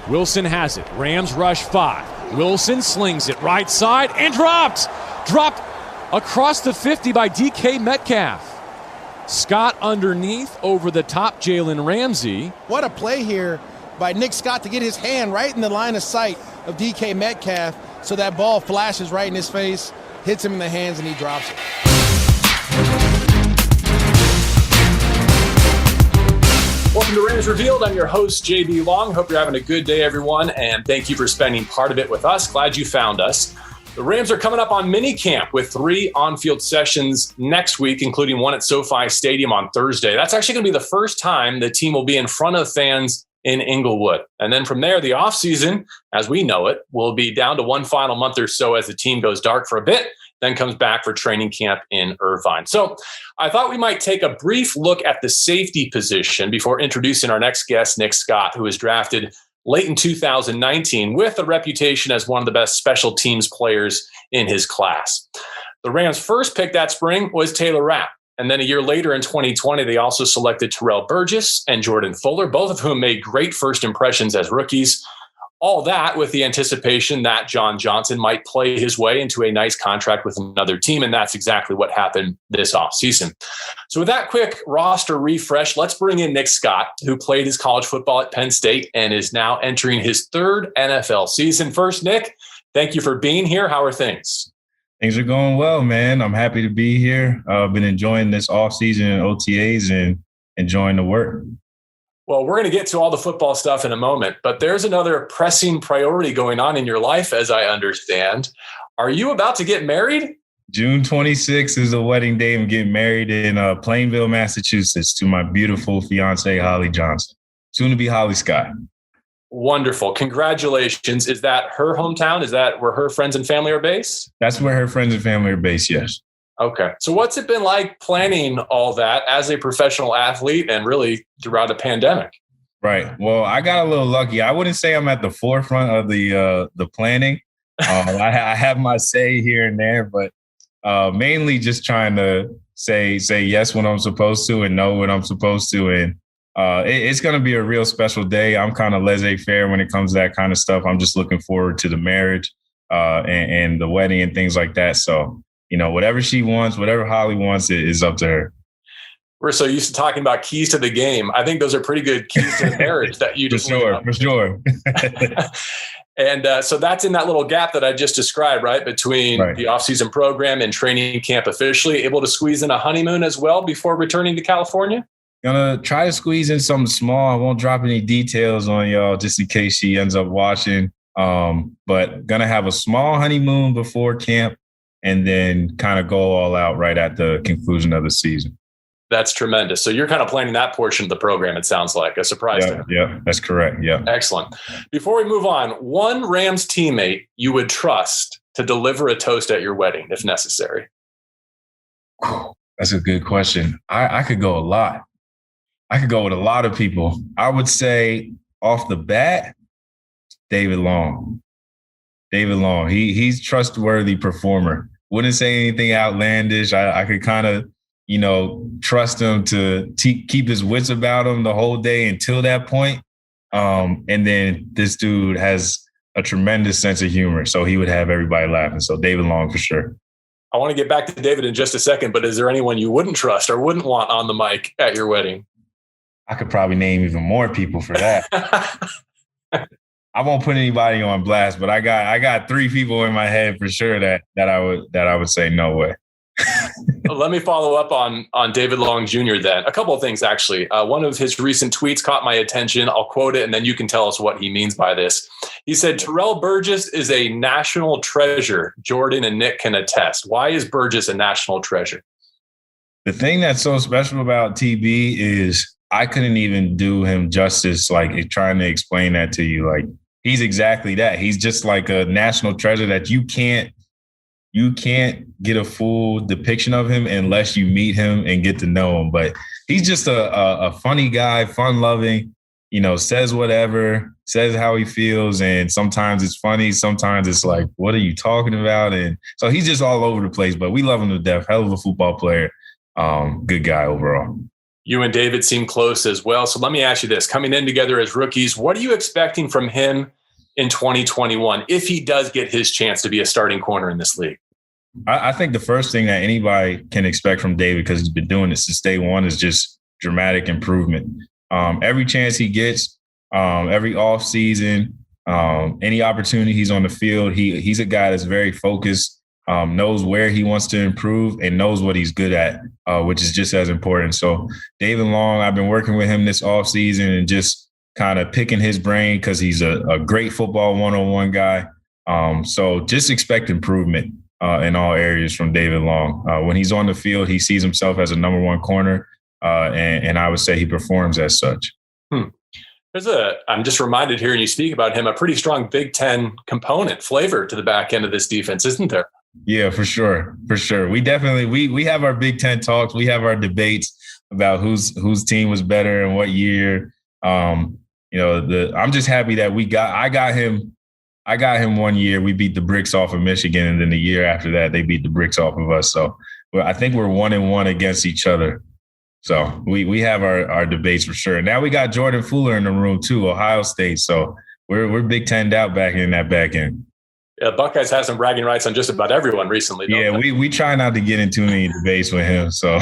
Wilson has it. Rams rush 5. Wilson slings it right side and dropped. Dropped across the 50 by DK Metcalf. Scott underneath, over the top, Jalen Ramsey. What a play here by Nick Scott to get his hand right in the line of sight of DK Metcalf so that ball flashes right in his face, hits him in the hands, and he drops it. Welcome to Rams Revealed. I'm your host, JB Long. Hope you're having a good day, everyone, and thank you for spending part of it with us. Glad you found us. The Rams are coming up on mini camp with 3 on-field sessions next week, including one at SoFi Stadium on Thursday. That's actually going to be the first time the team will be in front of fans in Inglewood. And then from there, the offseason, as we know it, will be down to one final month or so as the team goes dark for a bit, then comes back for training camp in Irvine. So I thought we might take a brief look at the safety position before introducing our next guest, Nick Scott, who was drafted late in 2019 with a reputation as one of the best special teams players in his class. The Rams' first pick that spring was Taylor Rapp. And then a year later in 2020, they also selected Terrell Burgess and Jordan Fuller, both of whom made great first impressions as rookies. All that with the anticipation that John Johnson might play his way into a nice contract with another team, and that's exactly what happened this offseason. So with that quick roster refresh, let's bring in Nick Scott, who played his college football at Penn State and is now entering his 3rd NFL season. First, Nick, thank you for being here. How are things? Things are going well, man. I'm happy to be here. I've been enjoying this offseason and OTAs and enjoying the work. Well, we're going to get to all the football stuff in a moment, but there's another pressing priority going on in your life, as I understand. Are you about to get married? June 26th is the wedding day. I'm getting married in Plainville, Massachusetts to my beautiful fiance, Holly Johnson. Soon to be Holly Scott. Wonderful. Congratulations. Is that her hometown? Is that where her friends and family are based? That's where her friends and family are based, yes. Okay. So what's it been like planning all that as a professional athlete and really throughout a pandemic? Right. Well, I got a little lucky. I wouldn't say I'm at the forefront of the planning. I have my say here and there, but mainly just trying to say yes when I'm supposed to and no when I'm supposed to. And it's going to be a real special day. I'm kind of laissez-faire when it comes to that kind of stuff. I'm just looking forward to the marriage and the wedding and things like that. So, you know, whatever she wants, whatever Holly wants, it is up to her. We're so used to talking about keys to the game. I think those are pretty good keys to the marriage that you just for sure. And so that's in that little gap that I just described, right? Between the offseason program and training camp officially, able to squeeze in a honeymoon as well before returning to California? Gonna try to squeeze in something small. I won't drop any details on y'all just in case she ends up watching. But gonna have a small honeymoon before camp and then kind of go all out right at the conclusion of the season. That's tremendous. So you're kind of planning that portion of the program, it sounds like. A surprise. Yeah, that's correct. Yeah. Excellent. Before we move on, one Rams teammate you would trust to deliver a toast at your wedding if necessary? That's a good question. I could go a lot. I could go with a lot of people. I would say off the bat, David Long. David Long. He's trustworthy performer. Wouldn't say anything outlandish. I could kind of, you know, trust him to keep his wits about him the whole day until that point. And then this dude has a tremendous sense of humor, so he would have everybody laughing. So David Long for sure. I want to get back to David in just a second, but is there anyone you wouldn't trust or wouldn't want on the mic at your wedding? I could probably name even more people for that. I won't put anybody on blast, but I got 3 people in my head for sure that I would say no way. Let me follow up on David Long Jr. then. A couple of things, actually. One of his recent tweets caught my attention. I'll quote it, and then you can tell us what he means by this. He said, Terrell Burgess is a national treasure. Jordan and Nick can attest. Why is Burgess a national treasure? The thing that's so special about TB is I couldn't even do him justice, like trying to explain that to you. Like, he's exactly that. He's just like a national treasure that you can't get a full depiction of him unless you meet him and get to know him. But he's just a funny guy, fun-loving, you know, says whatever, says how he feels. And sometimes it's funny. Sometimes it's like, what are you talking about? And so he's just all over the place, but we love him to death. Hell of a football player. Good guy overall. You and David seem close as well. So let me ask you this. Coming in together as rookies, what are you expecting from him in 2021 if he does get his chance to be a starting corner in this league? I think the first thing that anybody can expect from David, because he's been doing this since day one, is just dramatic improvement. Every chance he gets, every off season, any opportunity he's on the field, he's a guy that's very focused, knows where he wants to improve and knows what he's good at, which is just as important. So David Long, I've been working with him this off season and just kind of picking his brain because he's a great football one-on-one guy. So just expect improvement in all areas from David Long. When he's on the field, he sees himself as a number one corner, and I would say he performs as such. I'm just reminded hearing you speak about him, a pretty strong Big Ten component flavor to the back end of this defense, isn't there? Yeah, for sure. For sure. We definitely, we have our Big Ten talks. We have our debates about whose team was better and what year. I'm just happy that I got him 1 year. We beat the bricks off of Michigan. And then the year after that, they beat the bricks off of us. So I think we're 1-1 against each other. So we have our debates for sure. Now we got Jordan Fuller in the room too, Ohio State. So we're Big Ten'd out back in that back end. Yeah, Buckeyes has some bragging rights on just about everyone recently. Yeah, we try not to get into too many debates with him. So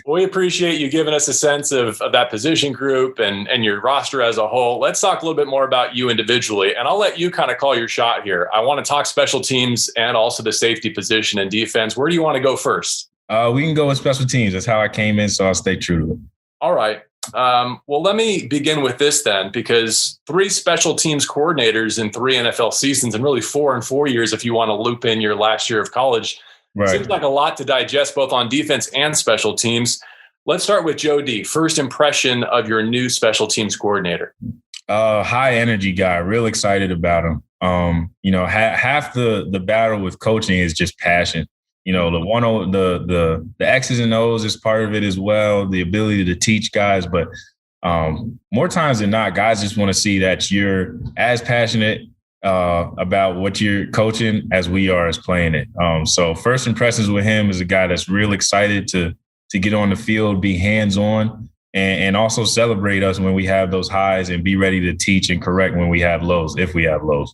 we appreciate you giving us a sense of that position group and your roster as a whole. Let's talk a little bit more about you individually, and I'll let you kind of call your shot here. I want to talk special teams and also the safety position and defense. Where do you want to go first? We can go with special teams. That's how I came in, so I'll stay true to it. All right. Well, let me begin with this then, because 3 special teams coordinators in 3 NFL seasons and really 4 in 4 years if you want to loop in your last year of college. Right. Seems like a lot to digest both on defense and special teams. Let's start with Joe D. First impression of your new special teams coordinator. High energy guy, real excited about him. Half the battle with coaching is just passion. The X's and O's is part of it as well, the ability to teach guys. But more times than not, guys just want to see that you're as passionate about what you're coaching as we are as playing it. So first impressions with him is a guy that's real excited to get on the field, be hands-on, and also celebrate us when we have those highs and be ready to teach and correct when we have lows, if we have lows.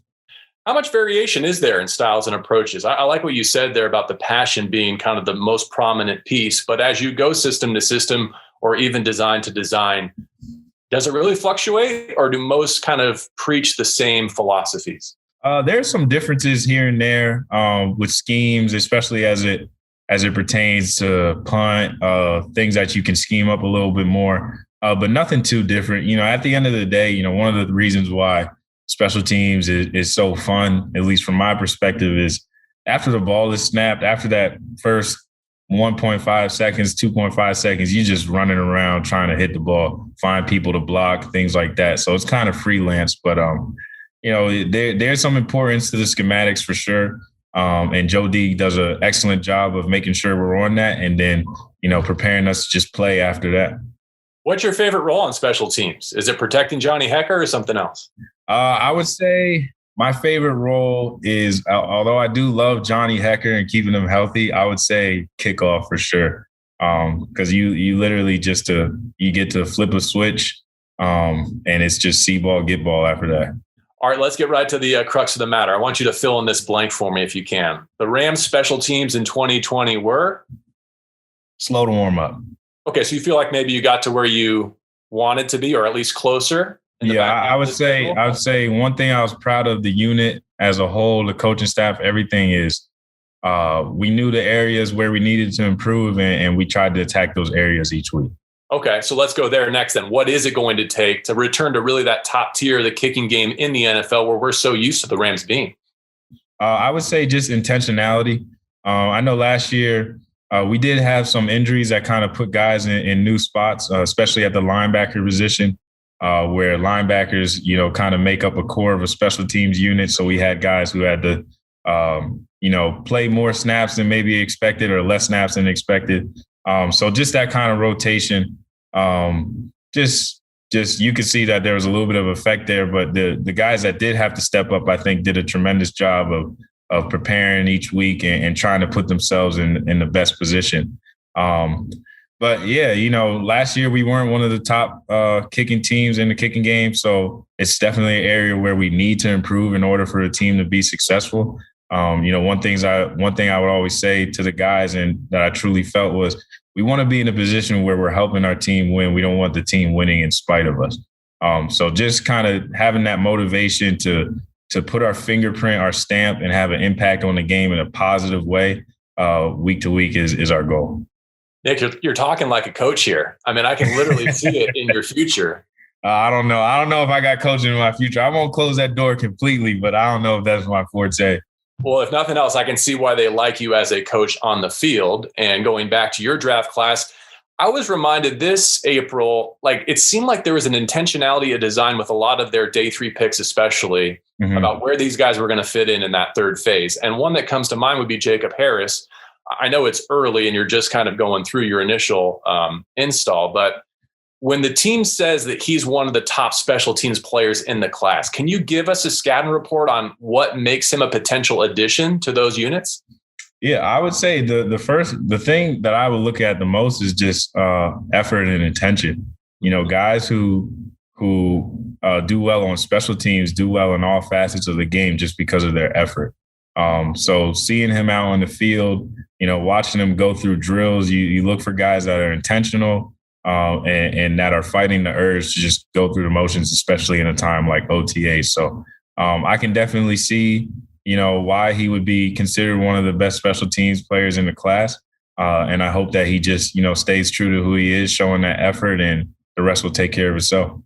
How much variation is there in styles and approaches? I like what you said there about the passion being kind of the most prominent piece, but as you go system to system or even design to design, does it really fluctuate, or do most kind of preach the same philosophies? There's some differences here and there with schemes, especially as it pertains to punt, things that you can scheme up a little bit more, but nothing too different. At the end of the day, one of the reasons why special teams is so fun, at least from my perspective, is after the ball is snapped, after that first 1.5 seconds, 2.5 seconds, you're just running around trying to hit the ball, find people to block, things like that. So it's kind of freelance, but there's some importance to the schematics for sure. And Joe D does an excellent job of making sure we're on that and then, preparing us to just play after that. What's your favorite role on special teams? Is it protecting Johnny Hekker or something else? I would say my favorite role is, although I do love Johnny Hekker and keeping him healthy, I would say kickoff for sure. Because you literally you get to flip a switch and it's just see ball, get ball after that. All right, let's get right to the crux of the matter. I want you to fill in this blank for me if you can. The Rams special teams in 2020 were? Slow to warm up. Okay, so you feel like maybe you got to where you wanted to be, or at least closer? Yeah, I would say one thing I was proud of the unit as a whole, the coaching staff, everything is we knew the areas where we needed to improve, and we tried to attack those areas each week. Okay, so let's go there next then. What is it going to take to return to really that top tier, the kicking game in the NFL where we're so used to the Rams being? I would say just intentionality. I know last year we did have some injuries that kind of put guys in new spots, especially at the linebacker position, where linebackers, kind of make up a core of a special teams unit. So we had guys who had to, play more snaps than maybe expected or less snaps than expected. So just that kind of rotation, just you could see that there was a little bit of effect there. But the guys that did have to step up, I think, did a tremendous job of preparing each week and trying to put themselves in the best position. But yeah, last year we weren't one of the top kicking teams in the kicking game. So it's definitely an area where we need to improve in order for the team to be successful. One thing I would always say to the guys and that I truly felt was we want to be in a position where we're helping our team win. We don't want the team winning in spite of us. So just kind of having that motivation to put our fingerprint, our stamp, and have an impact on the game in a positive way week to week is our goal. Nick, you're talking like a coach here. I mean, I can literally see it in your future. I don't know. I don't know if I got coaching in my future. I won't close that door completely, but I don't know if that's my forte. Well, if nothing else, I can see why they like you as a coach on the field. And going back to your draft class, I was reminded this April, it seemed like there was an intentionality, a design with a lot of their day 3 picks, especially about where these guys were going to fit in that third phase. And one that comes to mind would be Jacob Harris. I know it's early and you're just kind of going through your initial install, but when the team says that he's one of the top special teams players in the class, can you give us a scouting report on what makes him a potential addition to those units? Yeah, I would say the thing that I would look at the most is just effort and intention. Guys who do well on special teams do well in all facets of the game just because of their effort. So seeing him out on the field, watching him go through drills, you look for guys that are intentional and that are fighting the urge to just go through the motions, especially in a time like OTA. So I can definitely see, why he would be considered one of the best special teams players in the class. And I hope that he just, stays true to who he is, showing that effort, and the rest will take care of itself.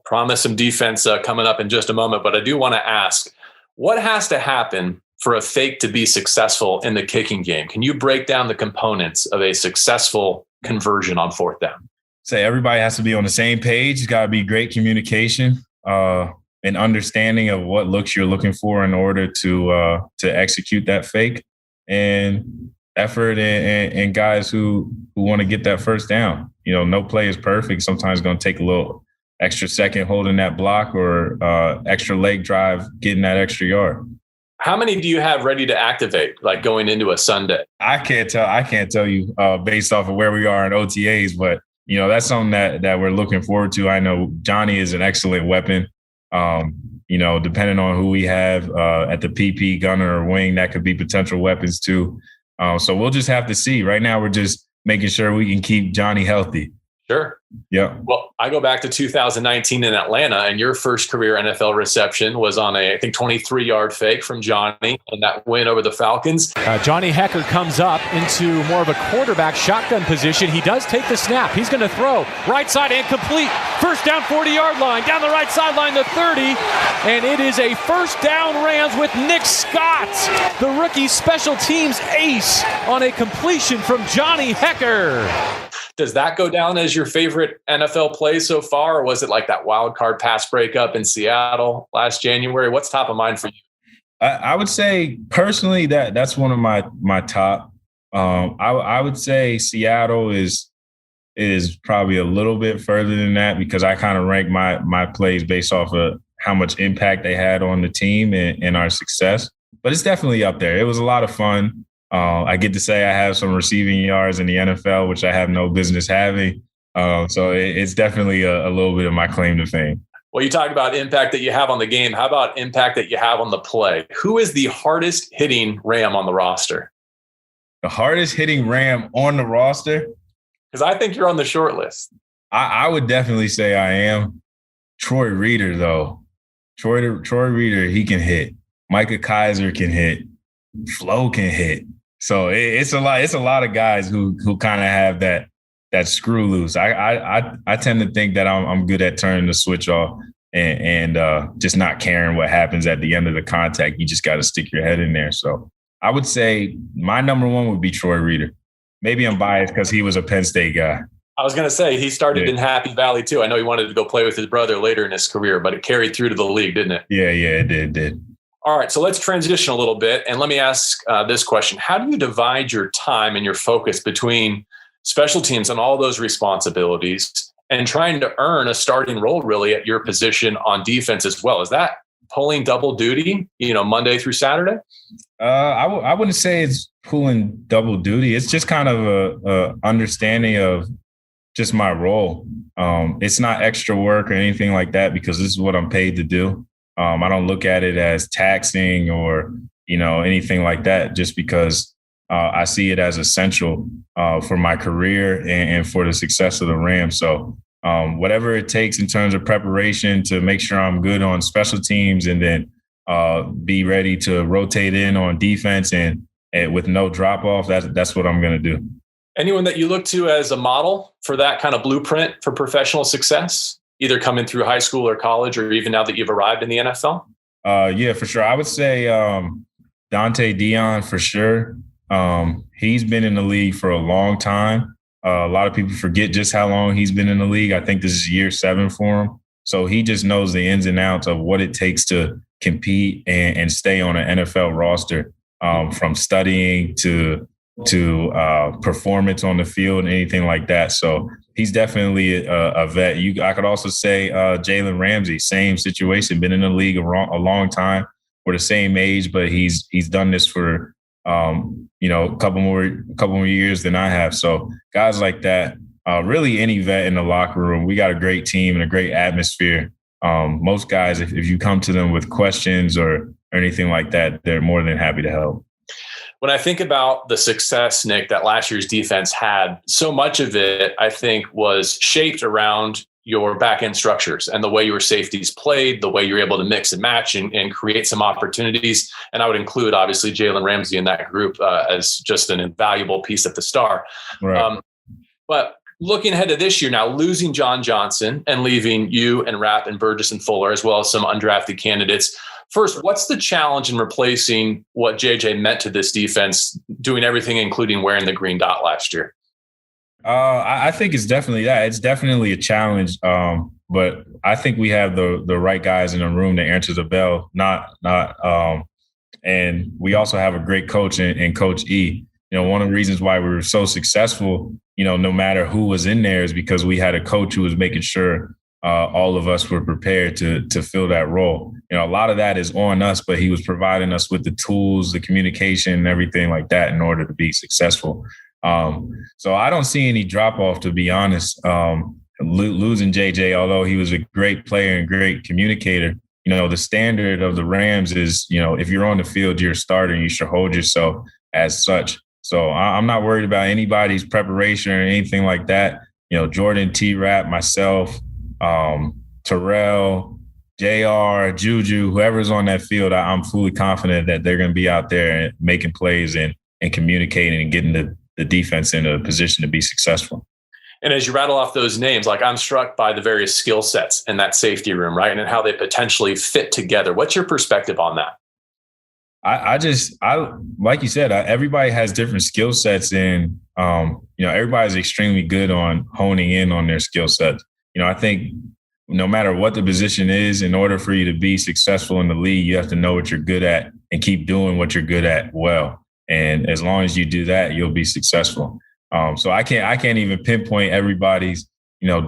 Promise some defense coming up in just a moment, but I do want to ask, what has to happen for a fake to be successful in the kicking game? Can you break down the components of a successful conversion on 4th down? Say everybody has to be on the same page. It's got to be great communication, and understanding of what looks you're looking for in order to execute that fake, and effort and guys who want to get that first down. No play is perfect. Sometimes it's going to take a little extra second holding that block or extra leg drive, getting that extra yard. How many do you have ready to activate, going into a Sunday? I can't tell you based off of where we are in OTAs, but that's something that we're looking forward to. I know Johnny is an excellent weapon. Depending on who we have at the PP, gunner, or wing, that could be potential weapons too. So we'll just have to see. Right now, we're just making sure we can keep Johnny healthy. Sure. Yeah. Well, I go back to 2019 in Atlanta, and your first career NFL reception was on a, I think, 23-yard fake from Johnny and that win over the Falcons. Johnny Hekker comes up into more of a quarterback shotgun position. He does take the snap. He's going to throw right side and complete. First down, 40-yard line. Down the right sideline, the 30. And it is a first down Rams with Nick Scott, the rookie special teams ace, on a completion from Johnny Hekker. Does that go down as your favorite NFL play so far, or was it like that wild card pass breakup in Seattle last January? What's top of mind for you? I would say personally that's one of my top. I would say Seattle is probably a little bit further than that, because I kind of rank my plays based off of how much impact they had on the team and our success. But it's definitely up there. It was a lot of fun. I get to say I have some receiving yards in the NFL, which I have no business having. So it's definitely a little bit of my claim to fame. Well, you talk about impact that you have on the game. How about impact that you have on the play? Who is the hardest hitting Ram on the roster? The hardest hitting Ram on the roster? Because I think you're on the short list. I would definitely say I am. Troy Reeder, though. Troy Reeder, he can hit. Micah Kaiser can hit. Flo can hit. So it's a lot of guys who kind of have that screw loose. I tend to think that I'm good at turning the switch off and just not caring what happens at the end of the contact. You just got to stick your head in there. So I would say my number one would be Troy Reeder. Maybe I'm biased because he was a Penn State guy. I was going to say he started in Happy Valley too. I know he wanted to go play with his brother later in his career, but it carried through to the league, didn't it? Yeah, it did. All right, so let's transition a little bit, and let me ask this question. How do you divide your time and your focus between special teams and all those responsibilities and trying to earn a starting role really at your position on defense as well? Is that pulling double duty, Monday through Saturday? I wouldn't say it's pulling double duty. It's just kind of a understanding of just my role. It's not extra work or anything like that because this is what I'm paid to do. I don't look at it as taxing or, anything like that just because I see it as essential for my career and for the success of the Rams. So whatever it takes in terms of preparation to make sure I'm good on special teams and then be ready to rotate in on defense and with no drop off, that's what I'm going to do. Anyone that you look to as a model for that kind of blueprint for professional success, either coming through high school or college, or even now that you've arrived in the NFL? Yeah, for sure. I would say Dante Dion for sure. He's been in the league for a long time. A lot of people forget just how long he's been in the league. I think this is year 7 for him. So he just knows the ins and outs of what it takes to compete and stay on an NFL roster, from studying to performance on the field and anything like that. So he's definitely a vet. I could also say Jalen Ramsey, same situation, been in the league a long time. We're the same age, but he's done this for a couple more years than I have. So guys like that, really any vet in the locker room, we got a great team and a great atmosphere. Most guys, if you come to them with questions or anything like that, they're more than happy to help. When I think about the success, Nick, that last year's defense had, so much of it, I think, was shaped around your back-end structures and the way your safeties played, the way you're able to mix and match and create some opportunities. And I would include, obviously, Jalen Ramsey in that group as just an invaluable piece at the star. Right. But looking ahead to this year now, losing John Johnson and leaving you and Rapp and Burgess and Fuller, as well as some undrafted candidates. First, what's the challenge in replacing what JJ meant to this defense, doing everything, including wearing the green dot last year? I think it's definitely that. It's definitely a challenge, but I think we have the right guys in the room to answer the bell. And we also have a great coach in Coach E. One of the reasons why we were so successful, no matter who was in there, is because we had a coach who was making sure all of us were prepared to fill that role. A lot of that is on us, but he was providing us with the tools, the communication, and everything like that in order to be successful. So I don't see any drop off, to be honest. Losing JJ, although he was a great player and great communicator, the standard of the Rams is, if you're on the field, you're a starter and you should hold yourself as such. So I'm not worried about anybody's preparation or anything like that. Jordan, T-Rap, myself, Terrell, JR, Juju, whoever's on that field, I'm fully confident that they're going to be out there and making plays and communicating and getting the defense in a position to be successful. And as you rattle off those names, I'm struck by the various skill sets in that safety room, right? And how they potentially fit together. What's your perspective on that? I like you said, everybody has different skill sets, and everybody's extremely good on honing in on their skill sets. I think no matter what the position is, in order for you to be successful in the league, you have to know what you're good at and keep doing what you're good at well. And as long as you do that, you'll be successful. So I can't even pinpoint everybody's,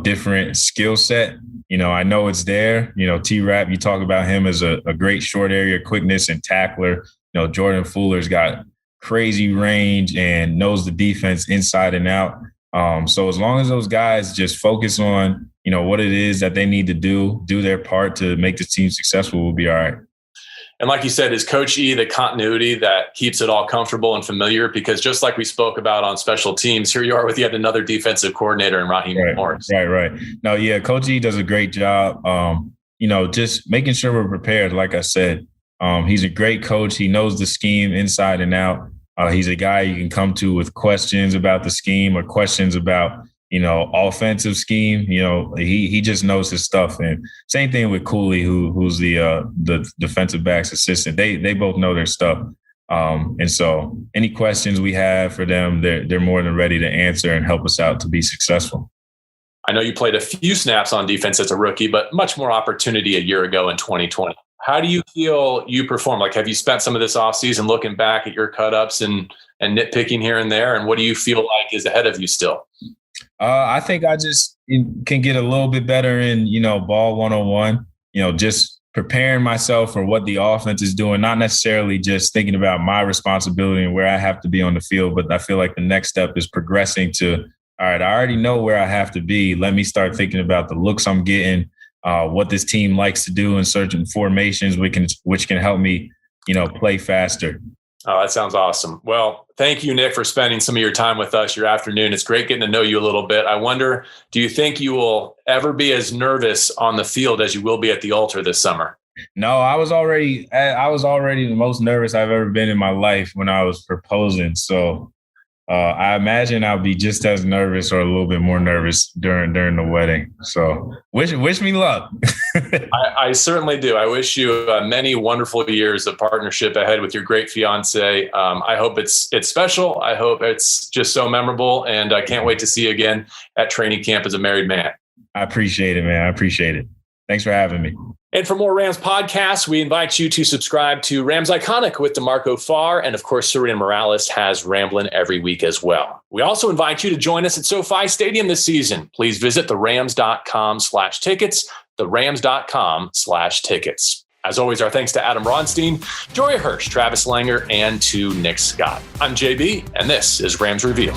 different skill set. I know it's there. T-Rap, you talk about him as a great short area quickness and tackler. Jordan Fuller's got crazy range and knows the defense inside and out. So as long as those guys just focus on, what it is that they need to do their part to make the team successful, we'll be all right. And like you said, is Coach E the continuity that keeps it all comfortable and familiar? Because just like we spoke about on special teams, here you are with yet another defensive coordinator in Raheem Morris. Right. No, yeah, Coach E does a great job, just making sure we're prepared. Like I said, he's a great coach. He knows the scheme inside and out. He's a guy you can come to with questions about the scheme or questions about, offensive scheme. He just knows his stuff. And same thing with Cooley, who's the defensive backs assistant. They both know their stuff. And so any questions we have for them, they're more than ready to answer and help us out to be successful. I know you played a few snaps on defense as a rookie, but much more opportunity a year ago in 2020. How do you feel you perform? Have you spent some of this offseason looking back at your cut-ups and nitpicking here and there? And what do you feel like is ahead of you still? I think I just can get a little bit better in, ball 101, just preparing myself for what the offense is doing, not necessarily just thinking about my responsibility and where I have to be on the field, but I feel like the next step is progressing to, all right, I already know where I have to be. Let me start thinking about the looks I'm getting, what this team likes to do in certain formations, which can help me, play faster. Oh, that sounds awesome. Well, thank you, Nick, for spending some of your time with us, your afternoon. It's great getting to know you a little bit. I wonder, do you think you will ever be as nervous on the field as you will be at the altar this summer? No, I was already the most nervous I've ever been in my life when I was proposing. So I imagine I'll be just as nervous or a little bit more nervous during the wedding. So wish me luck. I certainly do. I wish you many wonderful years of partnership ahead with your great fiance. I hope it's special. I hope it's just so memorable. And I can't wait to see you again at training camp as a married man. I appreciate it, man. I appreciate it. Thanks for having me. And for more Rams podcasts, we invite you to subscribe to Rams Iconic with DeMarco Farr. And of course, Serena Morales has Ramblin' every week as well. We also invite you to join us at SoFi Stadium this season. Please visit therams.com/tickets, therams.com/tickets. As always, our thanks to Adam Ronstein, Joria Hirsch, Travis Langer, and to Nick Scott. I'm JB, and this is Rams Revealed.